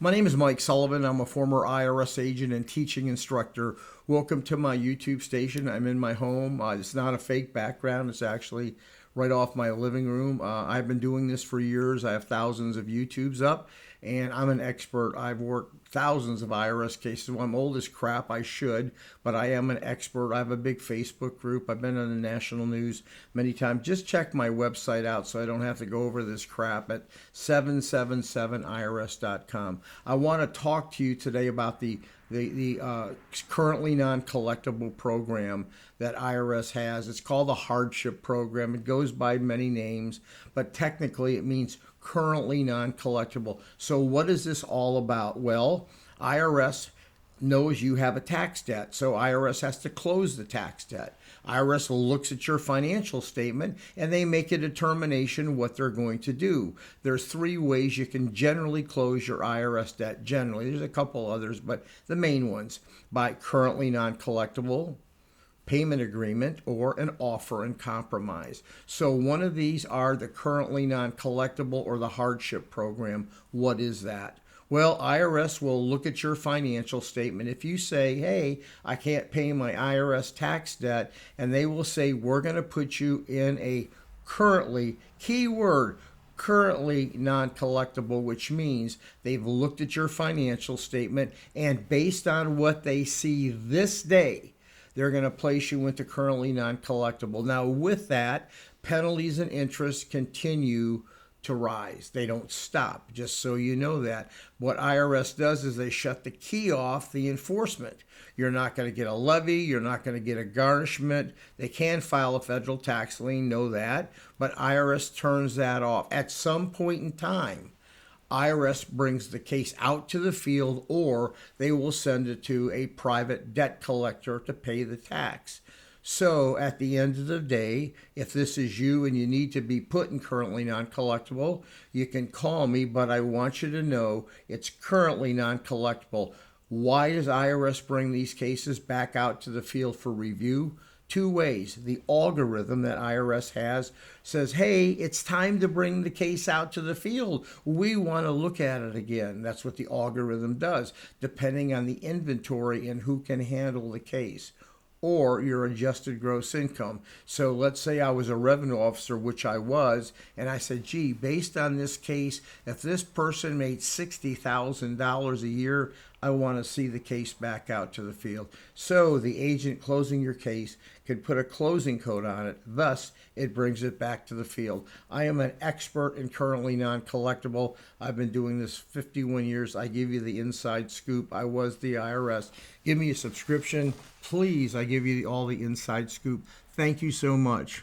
My name is Mike Sullivan. I'm a former IRS agent and teaching instructor. Welcome to my YouTube station. I'm in my home. It's not a fake background. It's actually right off my living room. I've been doing this for years. I have thousands of YouTubes up, and I'm an expert. I've worked thousands of IRS cases. Well, I'm old as crap. I should, but I am an expert. I have a big Facebook group. I've been on the national news many times. Just check my website out so I don't have to go over this crap at 777irs.com. I want to talk to you today about the currently non-collectible program that IRS has. It's called the Hardship Program. It goes by many names, but technically it means currently non-collectible. So what is this all about? Well, IRS knows you have a tax debt, so IRS has to close the tax debt. IRS looks at your financial statement and they make a determination what they're going to do. There's three ways you can generally close your IRS debt. Generally, there's a couple others, but the main ones: by currently non-collectible, payment agreement, or an offer and compromise. So one of these are the currently non-collectible or the hardship program. What is that? Well, IRS will look at your financial statement. If you say, hey, I can't pay my IRS tax debt, and they will say, we're going to put you in a currently, keyword, currently non-collectible, which means they've looked at your financial statement, and based on what they see this day, they're going to place you into currently non-collectible. Now, with that, penalties and interest continue to rise. They don't stop, just so you know that. What IRS does is they shut the key off the enforcement. You're not going to get a levy. You're not going to get a garnishment. They can file a federal tax lien, know that, but IRS turns that off. At some point in time, IRS brings the case out to the field, or they will send it to a private debt collector to pay the tax. So at the end of the day, if this is you and you need to be put in currently non-collectible, you can call me, but I want you to know it's currently non-collectible. Why does IRS bring these cases back out to the field for review? Two ways. The algorithm that IRS has says, hey, it's time to bring the case out to the field. We want to look at it again. That's what the algorithm does, depending on the inventory and who can handle the case, or your adjusted gross income. So let's say I was a revenue officer, which I was, and I said, gee, based on this case, if this person made $60,000 a year, I want to see the case back out to the field. So the agent closing your case can put a closing code on it. Thus, it brings it back to the field. I am an expert in currently non-collectible. I've been doing this 51 years. I give you the inside scoop. I was the IRS. Give me a subscription, please. I give you all the inside scoop. Thank you so much.